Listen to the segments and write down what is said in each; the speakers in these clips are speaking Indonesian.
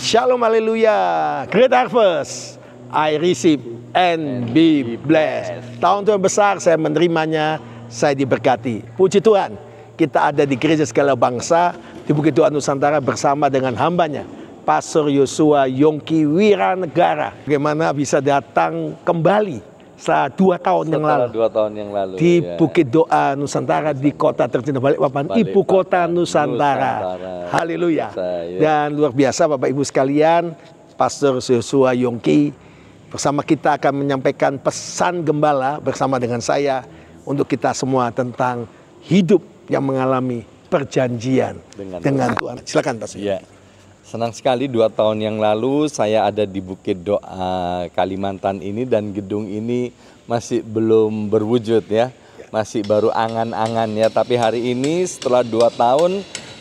Shalom, haleluya. Great harvest, I receive and be blessed. Tahun Tuhan besar, saya menerimanya, saya diberkati. Puji Tuhan, kita ada di Gereja Segala Bangsa di Bukit Doa Nusantara bersama dengan hambanya, Pastor Yosua Yongki Wiranegara. Bagaimana bisa datang kembali setelah 2 tahun yang lalu, 2 tahun yang lalu di Bukit Doa Nusantara, di kota tercinta Balikpapan, ibu kota Nusantara. Haleluya. Dan luar biasa Bapak Ibu sekalian, Pastor Yosua Yongki bersama kita akan menyampaikan pesan gembala bersama dengan saya untuk kita semua tentang hidup yang mengalami perjanjian dengan Tuhan. Silakan Pastor. Ya. Senang sekali 2 tahun yang lalu saya ada di Bukit Doa Kalimantan ini, dan gedung ini masih belum berwujud ya. Masih baru angan-angan ya. Tapi hari ini setelah 2 tahun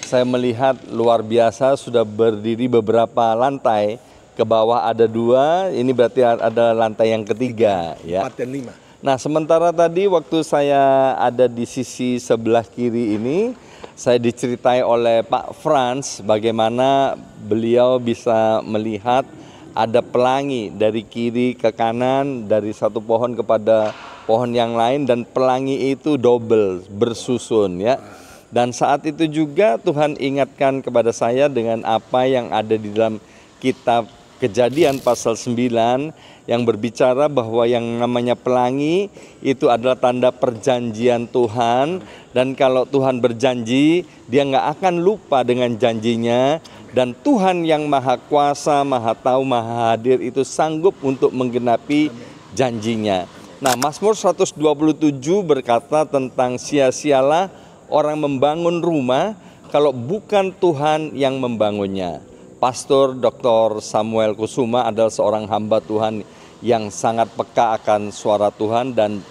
saya melihat luar biasa, sudah berdiri beberapa lantai. Ke bawah ada 2, ini berarti ada lantai yang ketiga ya. 4 dan 5. Nah, sementara tadi waktu saya ada di sisi sebelah kiri ini, saya diceritai oleh Pak Frans bagaimana beliau bisa melihat ada pelangi dari kiri ke kanan, dari satu pohon kepada pohon yang lain, dan pelangi itu double, bersusun ya. Dan saat itu juga Tuhan ingatkan kepada saya dengan apa yang ada di dalam kitab Kejadian pasal 9 yang berbicara bahwa yang namanya pelangi itu adalah tanda perjanjian Tuhan, dan kalau Tuhan berjanji dia nggak akan lupa dengan janjinya, dan Tuhan yang maha kuasa, maha tahu, maha hadir itu sanggup untuk menggenapi janjinya. Nah, Mazmur 127 berkata tentang sia-sialah orang membangun rumah kalau bukan Tuhan yang membangunnya. Pastor Dr. Samuel Kusuma adalah seorang hamba Tuhan yang sangat peka akan suara Tuhan, dan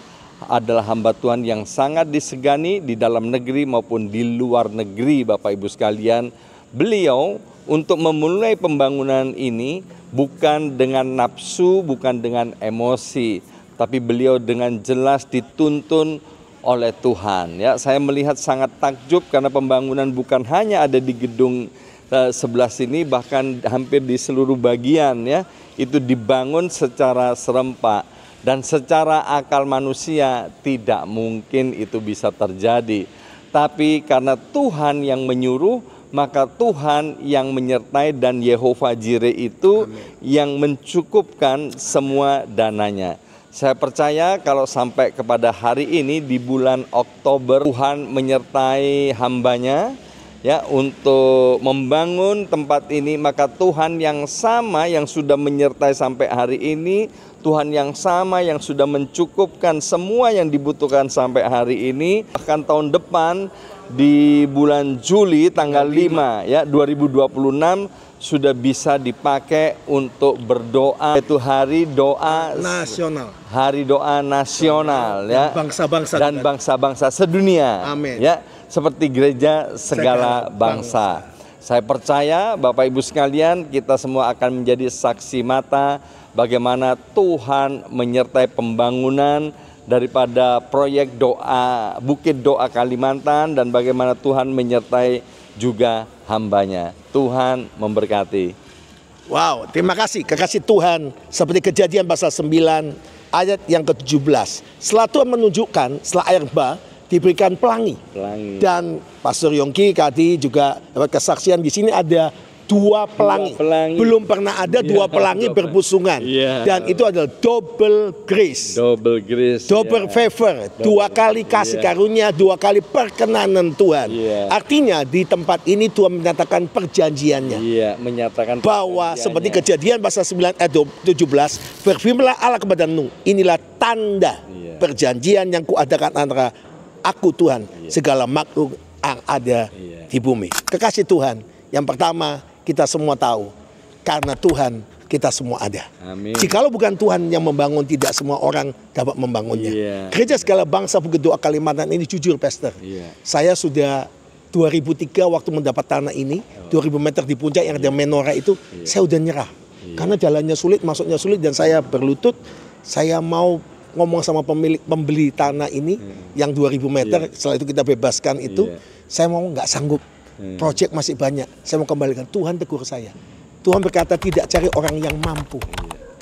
adalah hamba Tuhan yang sangat disegani di dalam negeri maupun di luar negeri Bapak Ibu sekalian. Beliau untuk memulai pembangunan ini bukan dengan nafsu, bukan dengan emosi, tapi beliau dengan jelas dituntun oleh Tuhan ya. Saya melihat sangat takjub karena pembangunan bukan hanya ada di gedung sebelah sini, bahkan hampir di seluruh bagian ya, itu dibangun secara serempak, dan secara akal manusia tidak mungkin itu bisa terjadi. Tapi karena Tuhan yang menyuruh, maka Tuhan yang menyertai, dan Yehova Jireh itu yang mencukupkan semua dananya. Saya percaya kalau sampai kepada hari ini di bulan Oktober, Tuhan menyertai hambanya ya untuk membangun tempat ini, maka Tuhan yang sama yang sudah menyertai sampai hari ini, Tuhan yang sama yang sudah mencukupkan semua yang dibutuhkan sampai hari ini, bahkan tahun depan di bulan Juli tanggal 5 ya 2026 sudah bisa dipakai untuk berdoa. Itu hari doa nasional. Hari doa nasional ya. Bangsa-bangsa dan bangsa-bangsa sedunia. Amin. Ya, seperti gereja segala bangsa. Saya percaya Bapak Ibu sekalian, kita semua akan menjadi saksi mata bagaimana Tuhan menyertai pembangunan daripada proyek doa Bukit Doa Kalimantan, dan bagaimana Tuhan menyertai juga hambanya. Tuhan memberkati. Wow, terima kasih kekasih Tuhan. Seperti Kejadian pasal 9 ayat yang ke-17. Setelah Tuhan menunjukkan, setelah air bah diberikan pelangi. Dan Pastor Yongki tadi juga dapat kesaksian, di sini ada 2 pelangi. Belum pernah ada 2 pelangi berpusungan. Dan itu adalah double grace. Double favor. 2 kali kasih karunia, 2 kali perkenanan Tuhan. Artinya di tempat ini Tuhan menyatakan perjanjiannya. Menyatakan bahwa seperti Kejadian pasal 9 ayat 17, berfirmanlah Allah kepada Nuh, inilah tanda perjanjian yang kuadakan antara aku Tuhan segala makhluk yang ada di bumi. Kekasih Tuhan, yang pertama kita semua tahu, karena Tuhan kita semua ada. Amin. Jikalau bukan Tuhan yang membangun, tidak semua orang dapat membangunnya. Gereja Segala Bangsa Bukit Doa Kalimantan ini, jujur Pastor, saya sudah 2003 waktu mendapat tanah ini, 2000 meter di puncak yang ada menorah itu, saya udah nyerah. Karena jalannya sulit, masuknya sulit, dan saya berlutut, saya mau ngomong sama pembeli tanah ini yang 2000 meter, setelah itu kita bebaskan itu, saya mau nggak sanggup. Proyek masih banyak, saya mau kembalikan. Tuhan tegur saya, Tuhan berkata tidak cari orang yang mampu,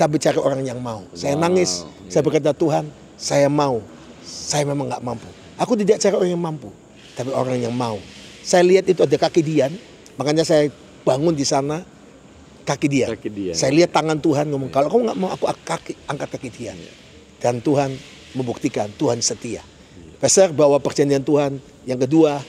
tapi cari orang yang mau. Saya nangis, saya berkata Tuhan, saya mau, saya memang nggak mampu. Aku tidak cari orang yang mampu, tapi orang yang mau. Saya lihat itu ada kaki Dian, makanya saya bangun di sana, kaki Dian. Saya lihat tangan Tuhan ngomong, kalau kamu nggak mau aku angkat kaki Dian. Dan Tuhan membuktikan, Tuhan setia. Pastor, bahwa perjanjian Tuhan. Yang kedua,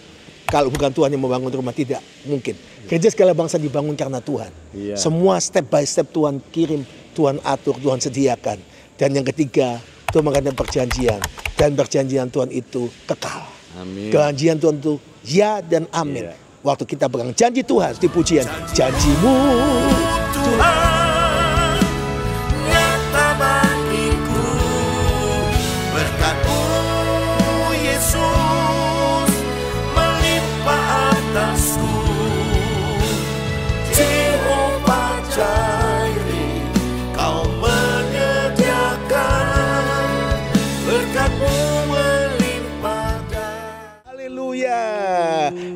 kalau bukan Tuhan yang membangun rumah, tidak mungkin. Gereja Segala Bangsa dibangun karena Tuhan. Semua step by step Tuhan kirim, Tuhan atur, Tuhan sediakan. Dan yang ketiga, Tuhan mengadakan perjanjian. Dan perjanjian Tuhan itu kekal. Amin. Perjanjian Tuhan itu ya dan amin. Waktu kita pegang janji Tuhan, di pujian, janjimu Tuhan nyata bagiku, berkat-Mu Yesus melimpah atasku. Jehovah Jireh, Kau menyediakan, berkat-Mu melimpahkan. Haleluya.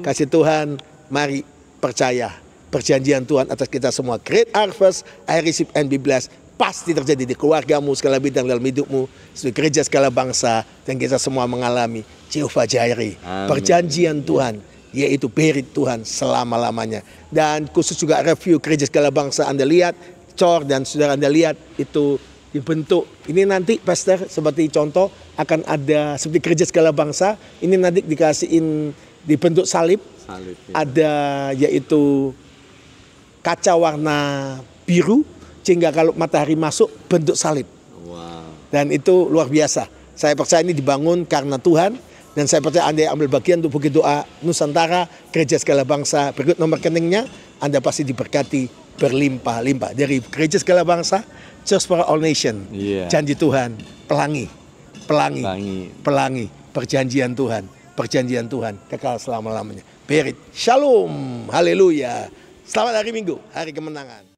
Kasih Tuhan, mari percaya perjanjian Tuhan atas kita semua. Great harvest, I receive and be blessed, pasti terjadi di keluargamu, segala bidang dalam hidupmu, sebagai gereja segala bangsa, dan kita semua mengalami Jehovah Jireh, perjanjian Tuhan, yaitu berit Tuhan selama-lamanya. Dan khusus juga review gereja segala bangsa, Anda lihat, Cor dan saudara Anda lihat, itu dibentuk. Ini nanti Pastor, seperti contoh, akan ada seperti gereja segala bangsa, ini nanti dikasihin dibentuk salib, ada yaitu kaca warna biru, sehingga kalau matahari masuk bentuk salib. Dan itu luar biasa. Saya percaya ini dibangun karena Tuhan, dan saya percaya Anda yang ambil bagian untuk Bukit Doa Nusantara, gereja segala bangsa, berikut nomor rekeningnya, Anda pasti diberkati berlimpah-limpah. Dari gereja segala bangsa, Church for All Nation, janji Tuhan, pelangi, perjanjian Tuhan, kekal selama-lamanya. Berit, shalom, haleluya. Selamat hari Minggu, hari kemenangan.